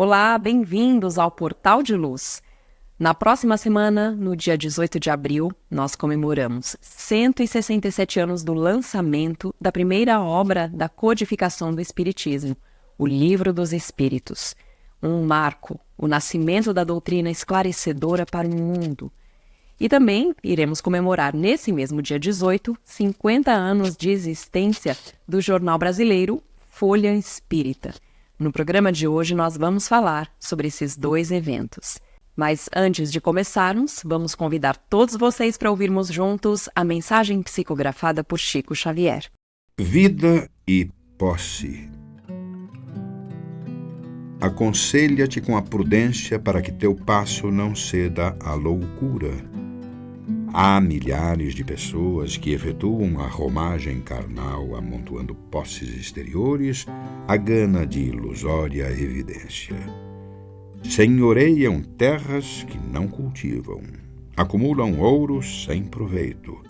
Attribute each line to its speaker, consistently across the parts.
Speaker 1: Olá, bem-vindos ao Portal de Luz. Na próxima semana, no dia 18 de abril, nós comemoramos 167 anos do lançamento da primeira obra da codificação do Espiritismo, o Livro dos Espíritos. Um marco, o nascimento da doutrina esclarecedora para o mundo. E também iremos comemorar nesse mesmo dia 18, 50 anos de existência do jornal brasileiro Folha Espírita. No programa de hoje nós vamos falar sobre esses dois eventos. Mas antes de começarmos, vamos convidar todos vocês para ouvirmos juntos a mensagem psicografada por Chico Xavier.
Speaker 2: Vida e posse. Aconselha-te com a prudência para que teu passo não ceda à loucura. Há milhares de pessoas que efetuam a romagem carnal amontoando posses exteriores à gana de ilusória evidência. Senhoreiam terras que não cultivam, acumulam ouro sem proveito,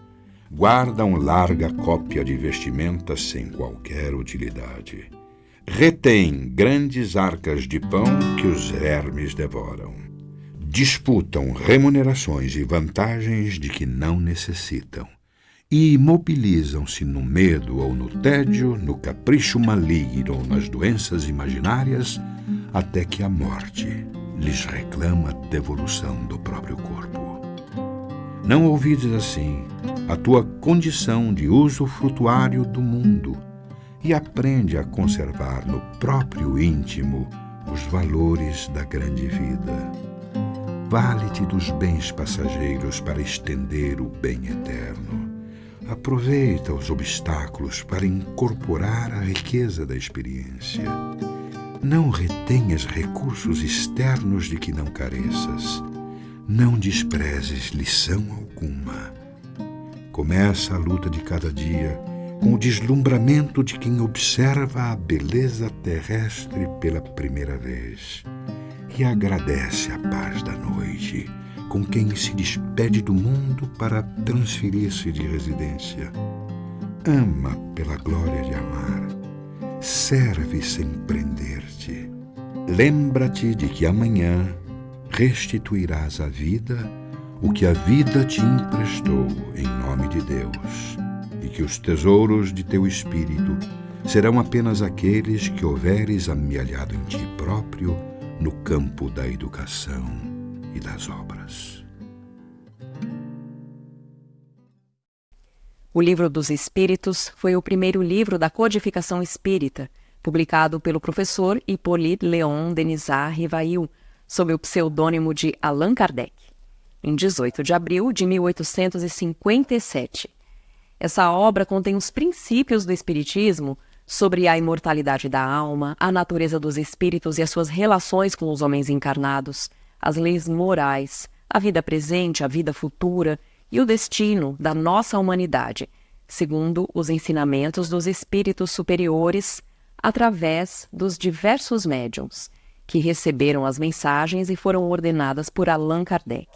Speaker 2: guardam larga cópia de vestimentas sem qualquer utilidade, retêm grandes arcas de pão que os vermes devoram, disputam remunerações e vantagens de que não necessitam e imobilizam-se no medo ou no tédio, no capricho maligno ou nas doenças imaginárias, até que a morte lhes reclama a devolução do próprio corpo. Não ouvides assim a tua condição de usufrutuário do mundo e aprende a conservar no próprio íntimo os valores da grande vida. Vale-te dos bens passageiros para estender o bem eterno. Aproveita os obstáculos para incorporar a riqueza da experiência. Não retenhas recursos externos de que não careças. Não desprezes lição alguma. Começa a luta de cada dia com o deslumbramento de quem observa a beleza terrestre pela primeira vez. E agradece a paz da noite, com quem se despede do mundo para transferir-se de residência. Ama pela glória de amar. Serve sem prender-te. Lembra-te de que amanhã restituirás à vida o que a vida te emprestou em nome de Deus, e que os tesouros de teu espírito serão apenas aqueles que houveres amealhado em ti próprio no campo da educação e das obras.
Speaker 1: O Livro dos Espíritos foi o primeiro livro da codificação espírita, publicado pelo professor Hippolyte Léon Denisard Rivail, sob o pseudônimo de Allan Kardec, em 18 de abril de 1857. Essa obra contém os princípios do Espiritismo sobre a imortalidade da alma, a natureza dos espíritos e as suas relações com os homens encarnados, as leis morais, a vida presente, a vida futura e o destino da nossa humanidade, segundo os ensinamentos dos espíritos superiores, através dos diversos médiuns, que receberam as mensagens e foram ordenadas por Allan Kardec.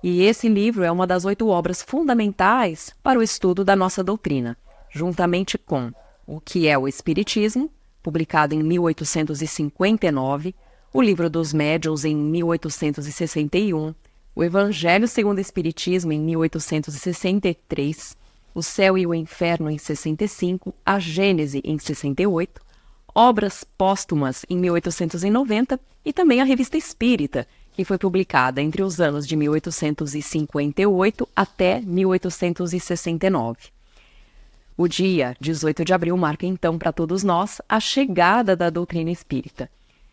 Speaker 1: E esse livro é uma das 8 obras fundamentais para o estudo da nossa doutrina, juntamente com O que é o Espiritismo, publicado em 1859, o Livro dos Médiuns em 1861, o Evangelho segundo o Espiritismo em 1863, O Céu e o Inferno em 65, a Gênese em 68, obras póstumas em 1890 e também a Revista Espírita, que foi publicada entre os anos de 1858 até 1869. O dia 18 de abril marca então para todos nós a chegada da doutrina espírita.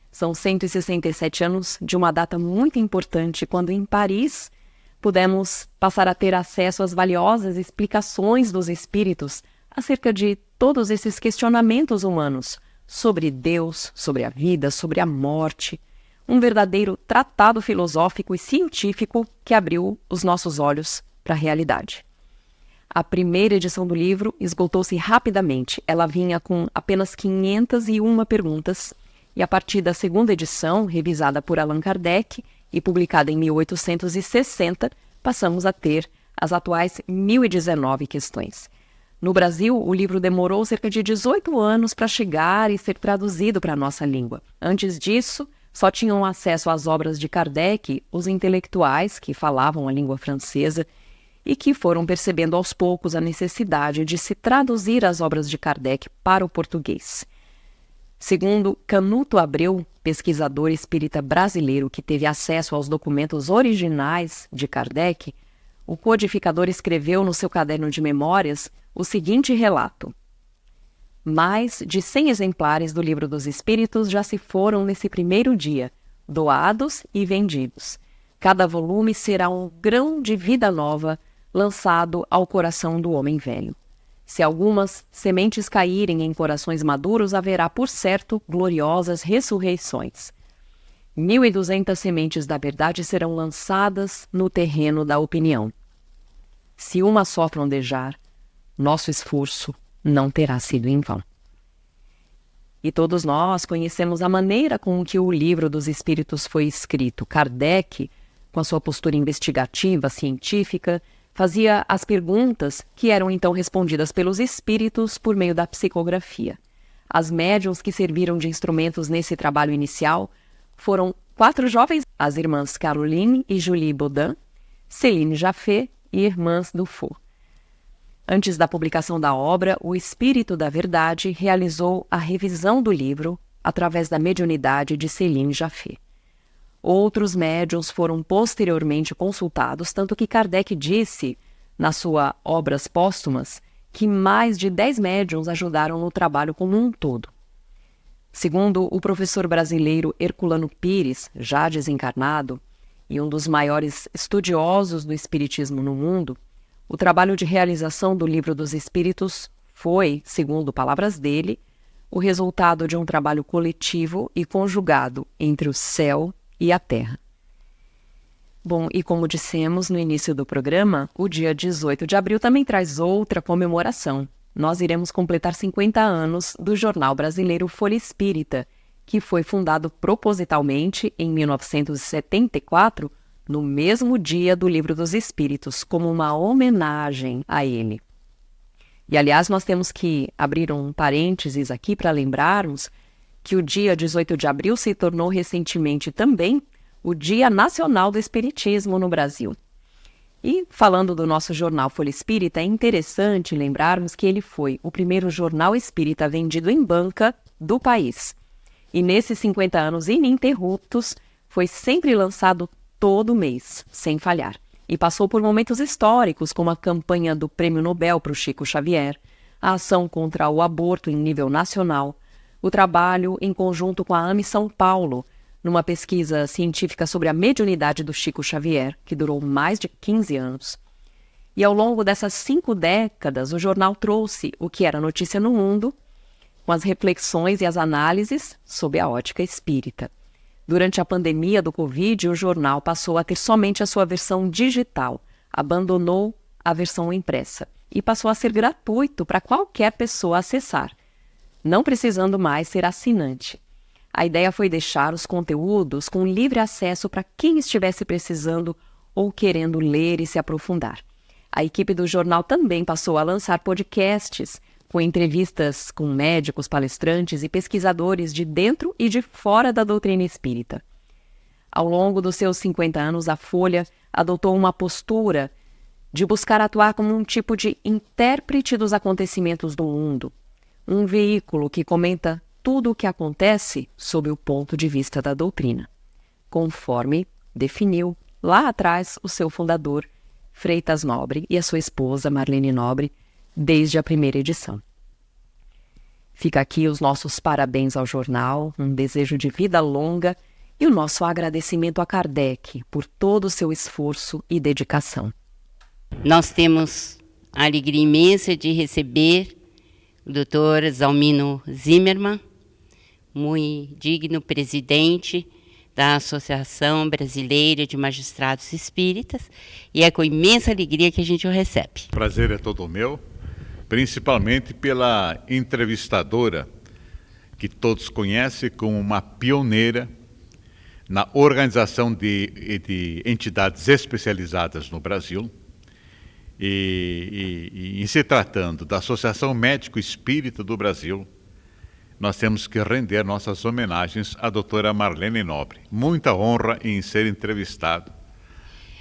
Speaker 1: São 167 anos de uma data muito importante quando em Paris, pudemos passar a ter acesso às valiosas explicações dos espíritos acerca de todos esses questionamentos humanos sobre Deus, sobre a vida, sobre a morte. Um verdadeiro tratado filosófico e científico que abriu os nossos olhos para a realidade. A primeira edição do livro esgotou-se rapidamente. Ela vinha com apenas 501 perguntas, e a partir da segunda edição, revisada por Allan Kardec e publicada em 1860, passamos a ter as atuais 1019 questões. No Brasil, o livro demorou cerca de 18 anos para chegar e ser traduzido para a nossa língua. Antes disso, só tinham acesso às obras de Kardec os intelectuais que falavam a língua francesa e que foram percebendo aos poucos a necessidade de se traduzir as obras de Kardec para o português. Segundo Canuto Abreu, pesquisador espírita brasileiro que teve acesso aos documentos originais de Kardec, o codificador escreveu no seu caderno de memórias o seguinte relato: mais de 100 exemplares do Livro dos Espíritos já se foram nesse primeiro dia, doados e vendidos. Cada volume será um grão de vida nova lançado ao coração do homem velho. Se algumas sementes caírem em corações maduros, haverá, por certo, gloriosas ressurreições. 1.200 sementes da verdade serão lançadas no terreno da opinião. Se uma só frondejar, nosso esforço não terá sido em vão. E todos nós conhecemos a maneira com que o Livro dos Espíritos foi escrito. Kardec, com a sua postura investigativa, científica, fazia as perguntas que eram então respondidas pelos espíritos por meio da psicografia. As médiuns que serviram de instrumentos nesse trabalho inicial foram 4 jovens, as irmãs Caroline e Julie Baudin, Céline Jaffé e irmãs Dufour. Antes da publicação da obra, o Espírito da Verdade realizou a revisão do livro através da mediunidade de Céline Jaffé. Outros médiuns foram posteriormente consultados, tanto que Kardec disse, na sua Obras Póstumas, que mais de 10 médiuns ajudaram no trabalho como um todo. Segundo o professor brasileiro Herculano Pires, já desencarnado, e um dos maiores estudiosos do espiritismo no mundo, o trabalho de realização do Livro dos Espíritos foi, segundo palavras dele, o resultado de um trabalho coletivo e conjugado entre o céu e a terra. Bom, e como dissemos no início do programa, o dia 18 de abril também traz outra comemoração. Nós iremos completar 50 anos do jornal brasileiro Folha Espírita, que foi fundado propositalmente em 1974, no mesmo dia do Livro dos Espíritos, como uma homenagem a ele. E, aliás, nós temos que abrir um parênteses aqui para lembrarmos que o dia 18 de abril se tornou recentemente também o Dia Nacional do Espiritismo no Brasil. E, falando do nosso jornal Folha Espírita, é interessante lembrarmos que ele foi o primeiro jornal espírita vendido em banca do país. E nesses 50 anos ininterruptos, foi sempre lançado todo mês, sem falhar. E passou por momentos históricos, como a campanha do Prêmio Nobel para o Chico Xavier, a ação contra o aborto em nível nacional, o trabalho em conjunto com a AME São Paulo, numa pesquisa científica sobre a mediunidade do Chico Xavier, que durou mais de 15 anos. E ao longo dessas 5 décadas, o jornal trouxe o que era notícia no mundo, com as reflexões e as análises sob a ótica espírita. Durante a pandemia do Covid, o jornal passou a ter somente a sua versão digital, abandonou a versão impressa e passou a ser gratuito para qualquer pessoa acessar, não precisando mais ser assinante. A ideia foi deixar os conteúdos com livre acesso para quem estivesse precisando ou querendo ler e se aprofundar. A equipe do jornal também passou a lançar podcasts com entrevistas com médicos, palestrantes e pesquisadores de dentro e de fora da doutrina espírita. Ao longo dos seus 50 anos, a Folha adotou uma postura de buscar atuar como um tipo de intérprete dos acontecimentos do mundo, um veículo que comenta tudo o que acontece sob o ponto de vista da doutrina, conforme definiu lá atrás o seu fundador, Freitas Nobre, e a sua esposa, Marlene Nobre, desde a primeira edição. Fica aqui os nossos parabéns ao jornal, um desejo de vida longa e o nosso agradecimento a Kardec por todo o seu esforço e dedicação.
Speaker 3: Nós temos a alegria imensa de receber o Dr. Zalmino Zimmermann, muito digno presidente da Associação Brasileira de Magistrados Espíritas, e é com imensa alegria que a gente o recebe.
Speaker 4: O prazer é todo meu, principalmente pela entrevistadora, que todos conhecem como uma pioneira na organização de entidades especializadas no Brasil. E em se tratando da Associação Médico Espírita do Brasil, nós temos que render nossas homenagens à doutora Marlene Nobre. Muita honra em ser entrevistado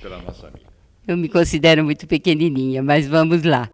Speaker 4: pela nossa amiga.
Speaker 3: Eu me considero muito pequenininha, mas vamos lá.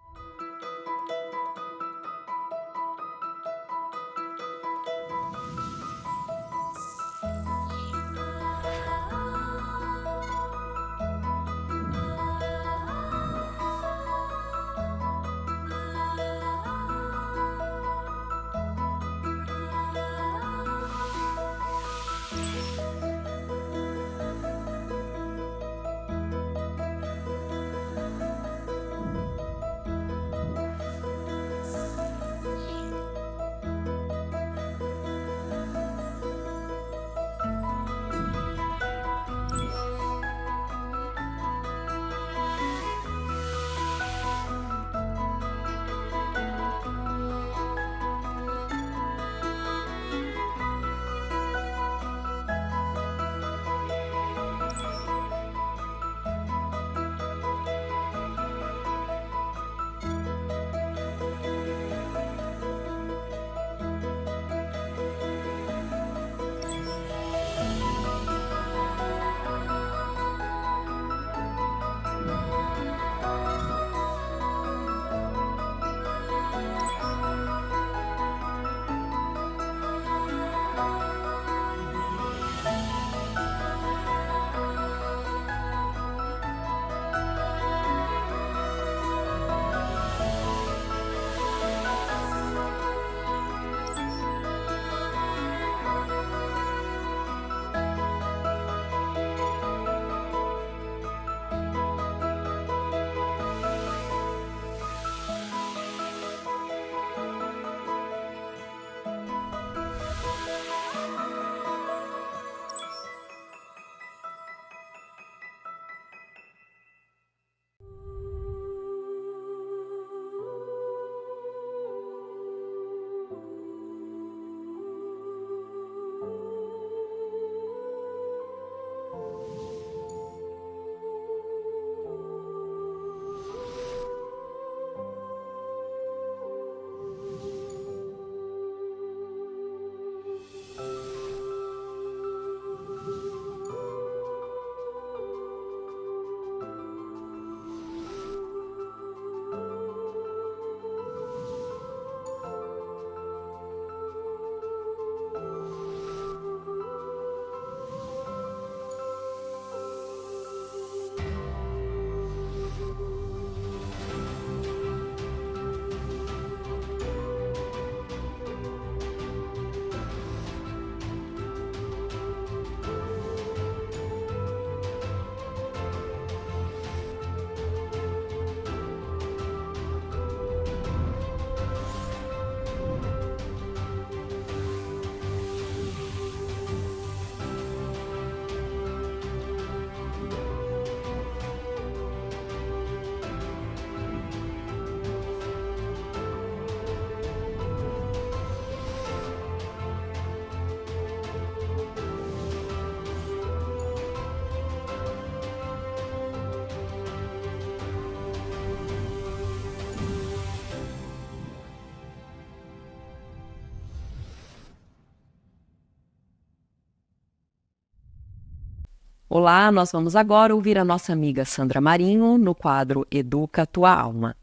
Speaker 1: Olá, nós vamos agora ouvir a nossa amiga Sandra Marinho no quadro Educa Tua Alma.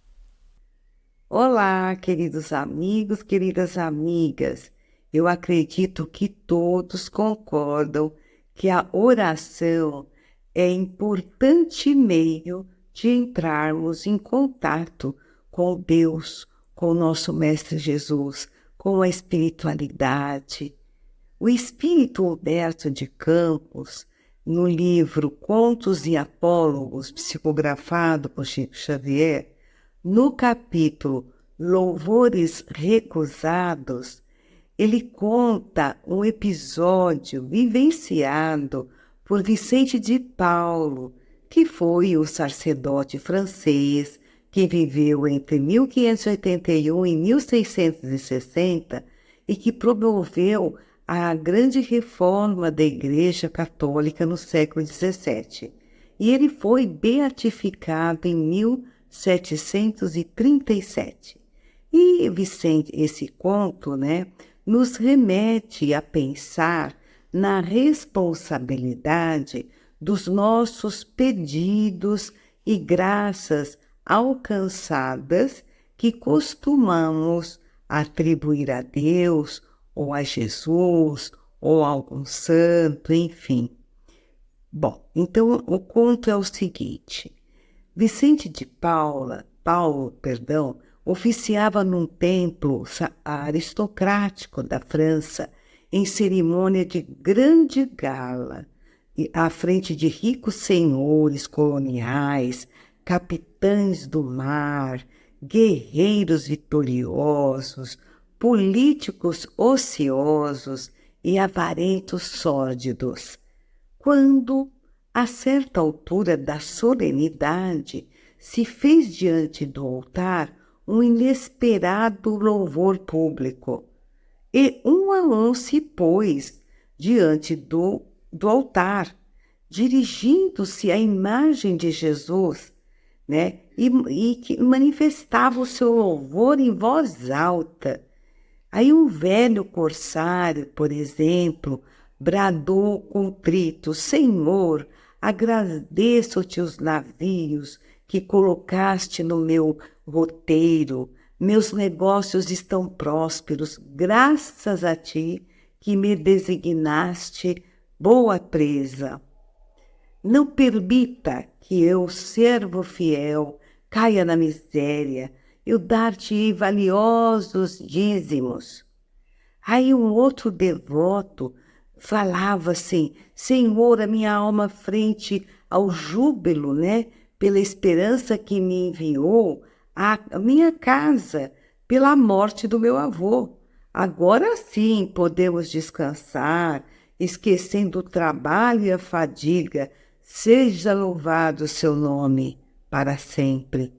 Speaker 5: Olá, queridos amigos, queridas amigas. Eu acredito que todos concordam que a oração é importante meio de entrarmos em contato com Deus, com o nosso Mestre Jesus, com a espiritualidade. O espírito Humberto de Campos, no livro Contos e Apólogos, psicografado por Chico Xavier, no capítulo Louvores Recusados, ele conta um episódio vivenciado por Vicente de Paulo, que foi o sacerdote francês que viveu entre 1581 e 1660 e que promoveu a grande reforma da Igreja Católica no século XVII. E ele foi beatificado em 1737. E Vicente, esse conto, nos remete a pensar na responsabilidade dos nossos pedidos e graças alcançadas que costumamos atribuir a Deus, ou a Jesus, ou a algum santo, enfim. Bom, então o conto é o seguinte. Vicente de Paulo, oficiava num templo aristocrático da França, em cerimônia de grande gala, à frente de ricos senhores coloniais, capitães do mar, guerreiros vitoriosos, políticos ociosos e avarentos sórdidos. Quando, a certa altura da solenidade, se fez diante do altar um inesperado louvor público, e um a um se pôs diante do altar, dirigindo-se à imagem de Jesus, e que manifestava o seu louvor em voz alta. Aí um velho corsário, por exemplo, bradou contrito: Senhor, agradeço-te os navios que colocaste no meu roteiro. Meus negócios estão prósperos, graças a ti que me designaste boa presa. Não permita que eu, servo fiel, caia na miséria. Eu dar-te-ei valiosos dízimos. Aí um outro devoto falava assim: Senhor, a minha alma frente ao júbilo, pela esperança que me enviou a minha casa, pela morte do meu avô. Agora sim podemos descansar, esquecendo o trabalho e a fadiga. Seja louvado o seu nome para sempre.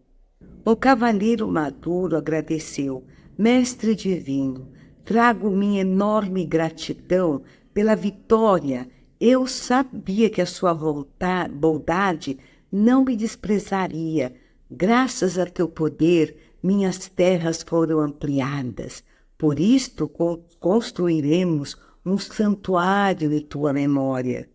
Speaker 5: O cavaleiro maduro agradeceu: Mestre divino, trago minha enorme gratidão pela vitória. Eu sabia que a sua bondade não me desprezaria. Graças a teu poder, minhas terras foram ampliadas. Por isto construiremos um santuário em tua memória.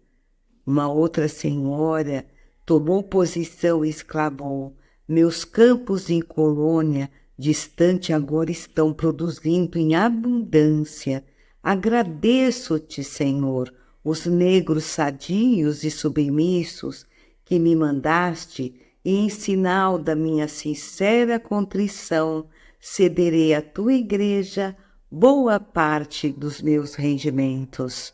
Speaker 5: Uma outra senhora tomou posição e exclamou: Meus campos em colônia distante agora estão produzindo em abundância. Agradeço-te, Senhor, os negros sadios e submissos que me mandaste, e em sinal da minha sincera contrição, cederei à tua igreja boa parte dos meus rendimentos.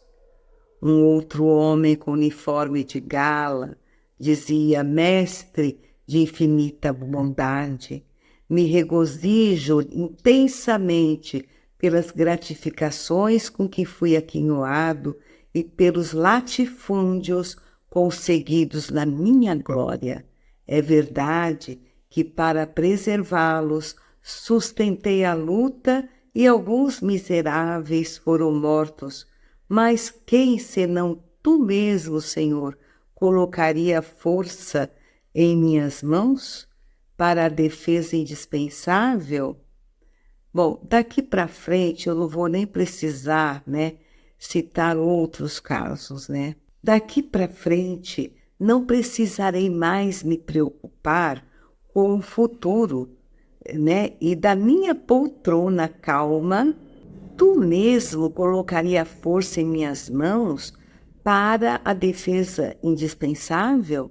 Speaker 5: Um outro homem com uniforme de gala dizia: Mestre de infinita bondade, me regozijo intensamente pelas gratificações com que fui aquinhoado e pelos latifúndios conseguidos na minha glória. É verdade que para preservá-los sustentei a luta e alguns miseráveis foram mortos, mas quem senão tu mesmo, Senhor, colocaria força em minhas mãos para a defesa indispensável? Bom, daqui para frente eu não vou nem precisar, citar outros casos, Daqui para frente não precisarei mais me preocupar com o futuro, E da minha poltrona calma, tu mesmo colocaria força em minhas mãos para a defesa indispensável?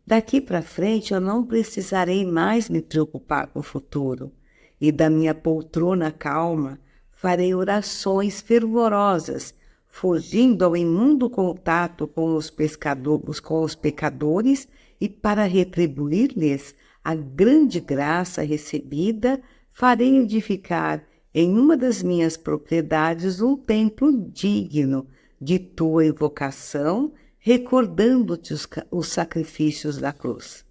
Speaker 5: Daqui para frente eu não precisarei mais me preocupar com o futuro, e da minha poltrona calma farei orações fervorosas fugindo ao imundo contato com os pecadores, e para retribuir-lhes a grande graça recebida, farei edificar em uma das minhas propriedades um templo digno de tua invocação, recordando-te os sacrifícios da cruz.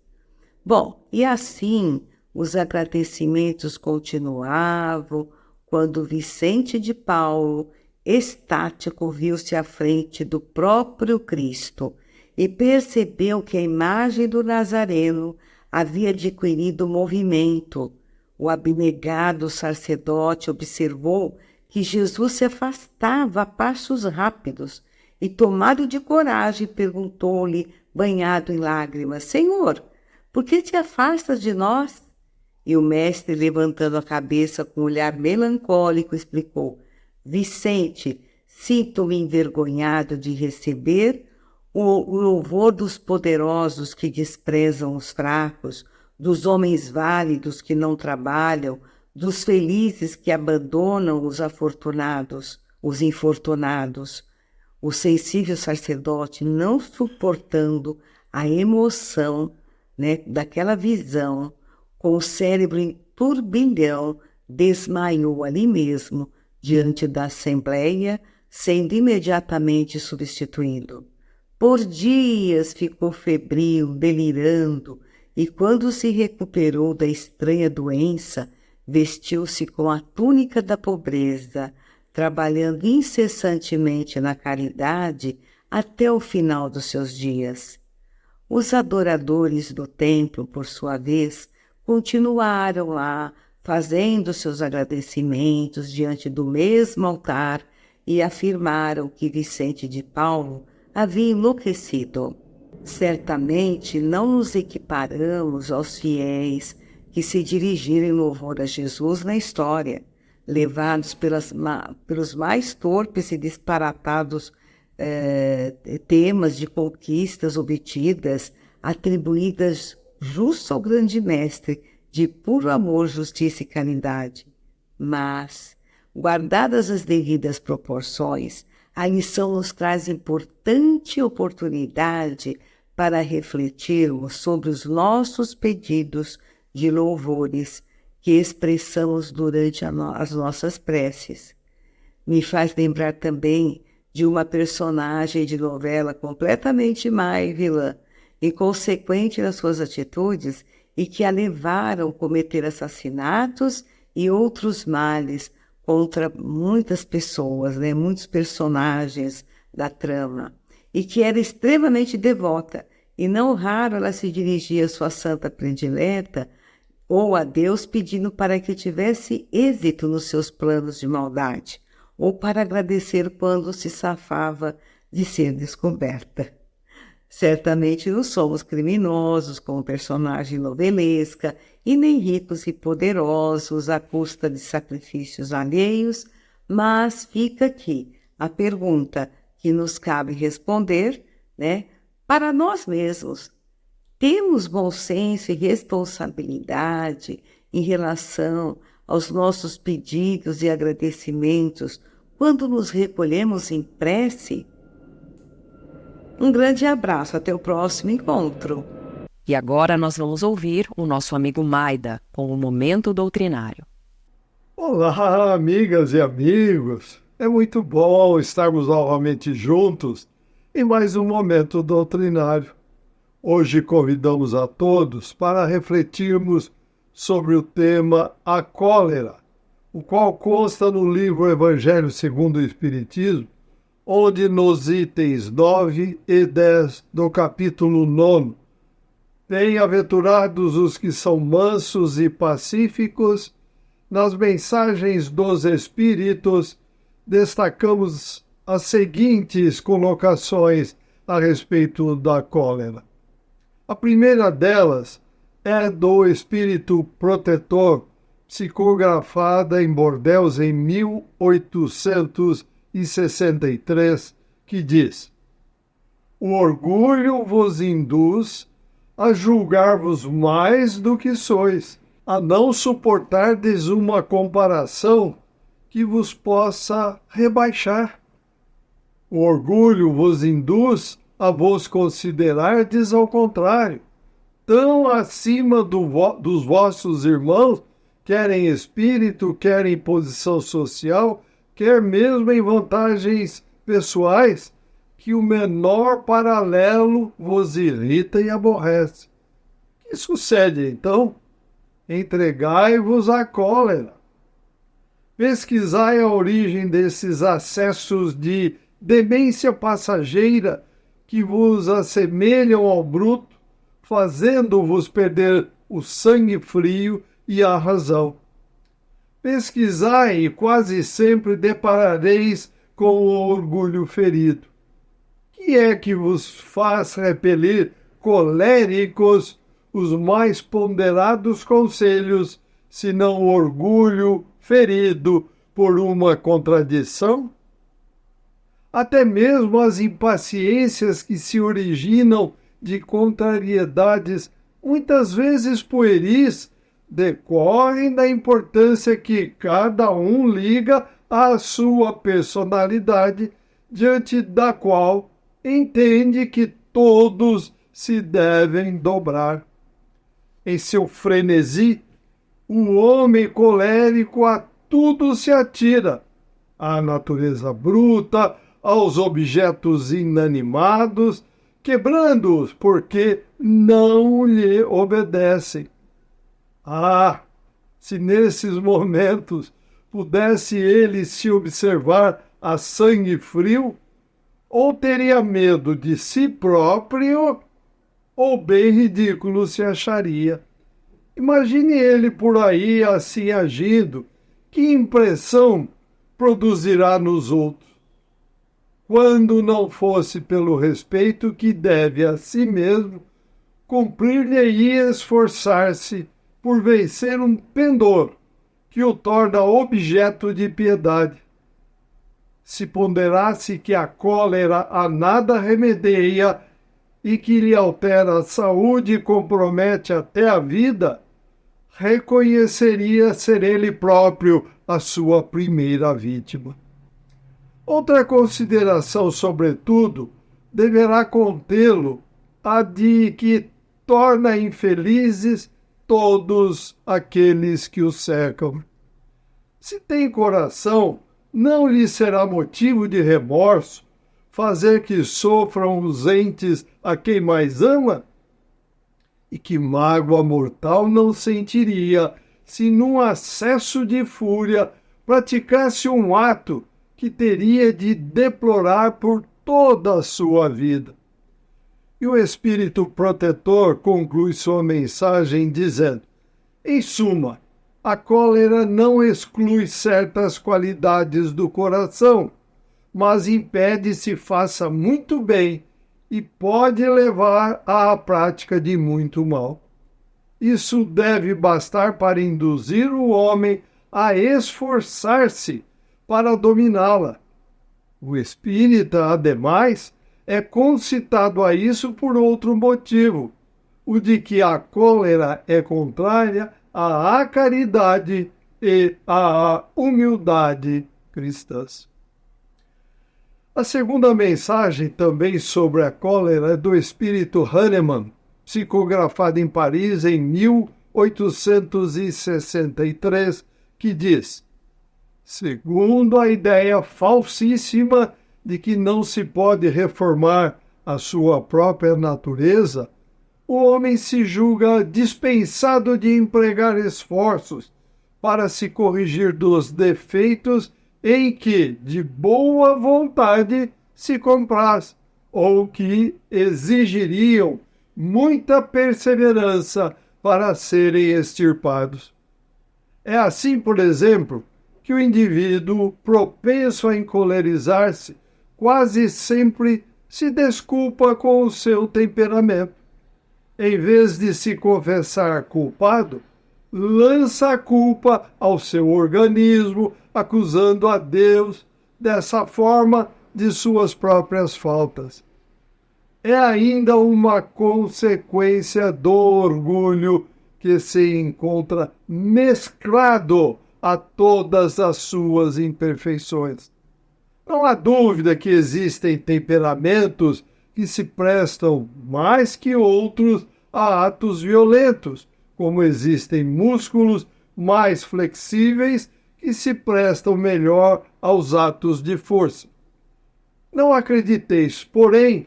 Speaker 5: Bom, e assim os agradecimentos continuavam, quando Vicente de Paulo, estático, viu-se à frente do próprio Cristo e percebeu que a imagem do Nazareno havia adquirido movimento. O abnegado sacerdote observou que Jesus se afastava a passos rápidos e, tomado de coragem, perguntou-lhe, banhado em lágrimas: Senhor, por que te afastas de nós? E o mestre, levantando a cabeça com um olhar melancólico, explicou: Vicente, sinto-me envergonhado de receber o louvor dos poderosos que desprezam os fracos, dos homens válidos que não trabalham, dos felizes que abandonam os afortunados, os infortunados. O sensível sacerdote, não suportando a emoção, daquela visão, com o cérebro em turbilhão, desmaiou ali mesmo, diante da assembleia, sendo imediatamente substituído. Por dias ficou febril, delirando, e quando se recuperou da estranha doença, vestiu-se com a túnica da pobreza, trabalhando incessantemente na caridade até o final dos seus dias. Os adoradores do templo, por sua vez, continuaram lá, fazendo seus agradecimentos diante do mesmo altar, e afirmaram que Vicente de Paulo havia enlouquecido. Certamente não nos equiparamos aos fiéis que se dirigiram em louvor a Jesus na história, levados pelos mais torpes e disparatados temas de conquistas obtidas, atribuídas justo ao grande mestre, de puro amor, justiça e caridade. Mas, guardadas as devidas proporções, a lição nos traz importante oportunidade para refletirmos sobre os nossos pedidos de louvores que expressamos durante as nossas preces. Me faz lembrar também de uma personagem de novela completamente má e vilã, inconsequente nas suas atitudes e que a levaram a cometer assassinatos e outros males contra muitas pessoas, muitos personagens da trama, e que era extremamente devota, e não raro ela se dirigia à sua santa predileta ou a Deus pedindo para que tivesse êxito nos seus planos de maldade, ou para agradecer quando se safava de ser descoberta. Certamente não somos criminosos como personagem novelesca e nem ricos e poderosos à custa de sacrifícios alheios, mas fica aqui a pergunta que nos cabe responder, para nós mesmos. Temos bom senso e responsabilidade em relação aos nossos pedidos e agradecimentos quando nos recolhemos em prece? Um grande abraço, até o próximo encontro.
Speaker 1: E agora nós vamos ouvir o nosso amigo Maida com o Momento Doutrinário.
Speaker 6: Olá, amigas e amigos. É muito bom estarmos novamente juntos em mais um Momento Doutrinário. Hoje convidamos a todos para refletirmos sobre o tema A Cólera, o qual consta no livro Evangelho segundo o Espiritismo, onde nos itens 9 e 10 do capítulo 9, bem-aventurados os que são mansos e pacíficos, nas mensagens dos Espíritos, destacamos as seguintes colocações a respeito da cólera. A primeira delas é do Espírito Protetor, psicografada em Bordeaux em 1863, que diz: o orgulho vos induz a julgar-vos mais do que sois, a não suportardes uma comparação que vos possa rebaixar. O orgulho vos induz a vos considerardes ao contrário, tão acima dos vossos irmãos, quer em espírito, quer em posição social, quer mesmo em vantagens pessoais, que o menor paralelo vos irrita e aborrece. O que sucede, então? Entregai-vos à cólera. Pesquisai a origem desses acessos de demência passageira que vos assemelham ao bruto, fazendo-vos perder o sangue frio e a razão. Pesquisai e quase sempre deparareis com o orgulho ferido. Que é que vos faz repelir coléricos os mais ponderados conselhos, senão o orgulho ferido por uma contradição? Até mesmo as impaciências que se originam de contrariedades, muitas vezes pueris, decorrem da importância que cada um liga à sua personalidade, diante da qual entende que todos se devem dobrar. Em seu frenesi, um homem colérico a tudo se atira, à natureza bruta, aos objetos inanimados, quebrando-os porque não lhe obedecem. Ah, se nesses momentos pudesse ele se observar a sangue frio, ou teria medo de si próprio, ou bem ridículo se acharia. Imagine ele por aí assim agindo, que impressão produzirá nos outros? Quando não fosse pelo respeito que deve a si mesmo, cumprir-lhe-ia esforçar-se por vencer um pendor que o torna objeto de piedade. Se ponderasse que a cólera a nada remedeia e que lhe altera a saúde e compromete até a vida, reconheceria ser ele próprio a sua primeira vítima. Outra consideração, sobretudo, deverá contê-lo a de que torna infelizes todos aqueles que o cercam. Se tem coração, não lhe será motivo de remorso fazer que sofram os entes a quem mais ama? E que mágoa mortal não sentiria se, num acesso de fúria, praticasse um ato que teria de deplorar por toda a sua vida? E o Espírito Protetor conclui sua mensagem dizendo: em suma, a cólera não exclui certas qualidades do coração, mas impede se faça muito bem e pode levar à prática de muito mal. Isso deve bastar para induzir o homem a esforçar-se para dominá-la. O espírita, ademais, é concitado a isso por outro motivo, o de que a cólera é contrária à caridade e à humildade cristãs. A segunda mensagem, também sobre a cólera, é do espírito Hahnemann, psicografada em Paris em 1863, que diz: segundo a ideia falsíssima de que não se pode reformar a sua própria natureza, o homem se julga dispensado de empregar esforços para se corrigir dos defeitos em que, de boa vontade, se compraz, ou que exigiriam muita perseverança para serem extirpados. É assim, por exemplo, que o indivíduo propenso a encolerizar-se quase sempre se desculpa com o seu temperamento. Em vez de se confessar culpado, lança a culpa ao seu organismo, acusando a Deus, dessa forma, de suas próprias faltas. É ainda uma consequência do orgulho que se encontra mesclado a todas as suas imperfeições. Não há dúvida que existem temperamentos que se prestam mais que outros a atos violentos, como existem músculos mais flexíveis que se prestam melhor aos atos de força. Não acrediteis, porém,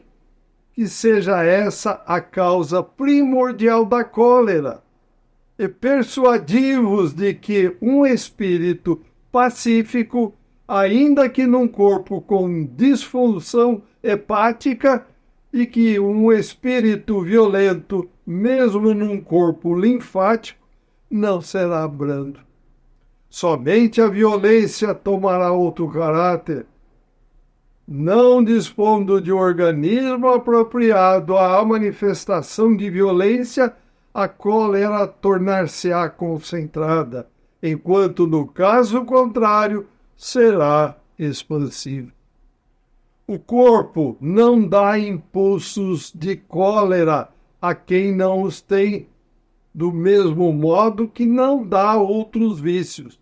Speaker 6: que seja essa a causa primordial da cólera, e persuadi-vos de que um espírito pacífico, ainda que num corpo com disfunção hepática, e que um espírito violento, mesmo num corpo linfático, não será brando. Somente a violência tomará outro caráter. Não dispondo de organismo apropriado à manifestação de violência, a cólera tornar-se-á concentrada, enquanto no caso contrário será expansiva. O corpo não dá impulsos de cólera a quem não os tem, do mesmo modo que não dá outros vícios.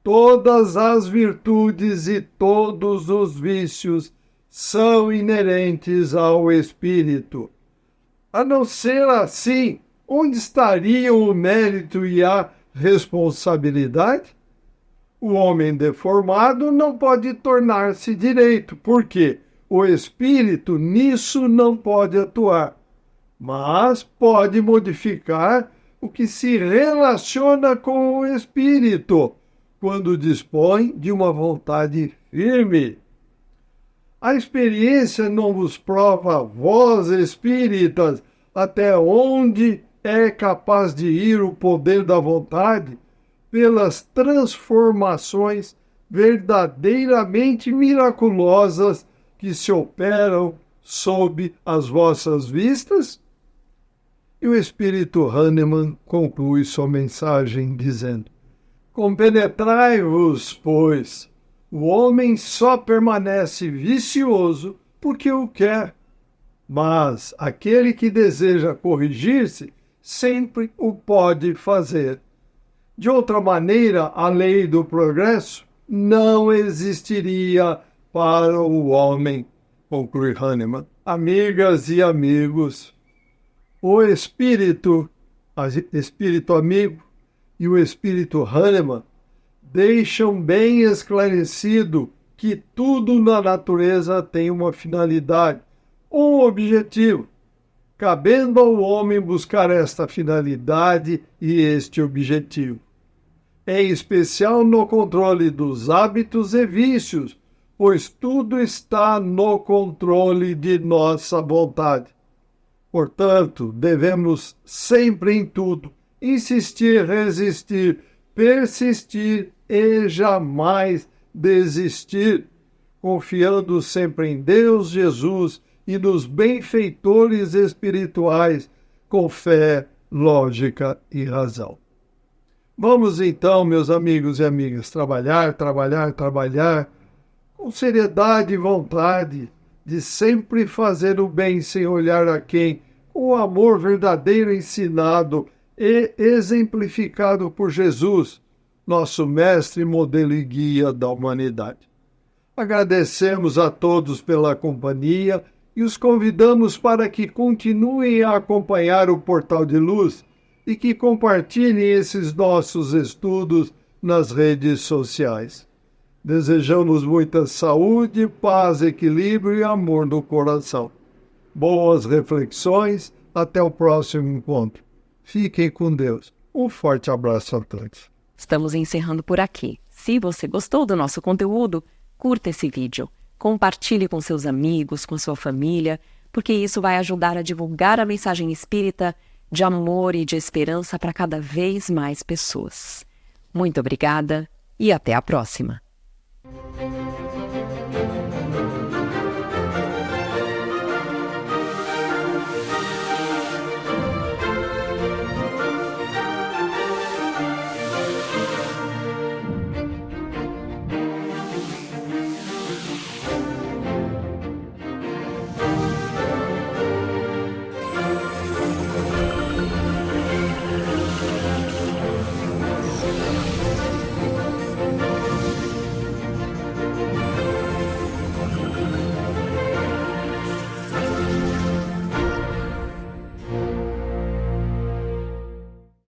Speaker 6: Todas as virtudes e todos os vícios são inerentes ao espírito. A não ser assim, onde estariam o mérito e a responsabilidade? O homem deformado não pode tornar-se direito, porque o espírito nisso não pode atuar, mas pode modificar o que se relaciona com o espírito, quando dispõe de uma vontade firme. A experiência não vos prova, vós espíritas, até onde é capaz de ir o poder da vontade, pelas transformações verdadeiramente miraculosas que se operam sob as vossas vistas? E o espírito Hahnemann conclui sua mensagem dizendo: compenetrai-vos, pois, o homem só permanece vicioso porque o quer, mas aquele que deseja corrigir-se sempre o pode fazer. De outra maneira, a lei do progresso não existiria para o homem, conclui Hahnemann. Amigas e amigos, o espírito amigo e o espírito Hahnemann deixam bem esclarecido que tudo na natureza tem uma finalidade, um objetivo, cabendo ao homem buscar esta finalidade e este objetivo. Em especial no controle dos hábitos e vícios, pois tudo está no controle de nossa vontade. Portanto, devemos sempre em tudo insistir, resistir, persistir e jamais desistir, confiando sempre em Deus, Jesus e nos benfeitores espirituais, com fé, lógica e razão. Vamos então, meus amigos e amigas, trabalhar, com seriedade e vontade de sempre fazer o bem sem olhar a quem, com o amor verdadeiro ensinado e exemplificado por Jesus, nosso mestre, modelo e guia da humanidade. Agradecemos a todos pela companhia e os convidamos para que continuem a acompanhar o Portal de Luz e que compartilhem esses nossos estudos nas redes sociais. Desejamos muita saúde, paz, equilíbrio e amor no coração. Boas reflexões, até o próximo encontro. Fiquem com Deus. Um forte abraço a todos.
Speaker 1: Estamos encerrando por aqui. Se você gostou do nosso conteúdo, curta esse vídeo, compartilhe com seus amigos, com sua família, porque isso vai ajudar a divulgar a mensagem espírita de amor e de esperança para cada vez mais pessoas. Muito obrigada e até a próxima.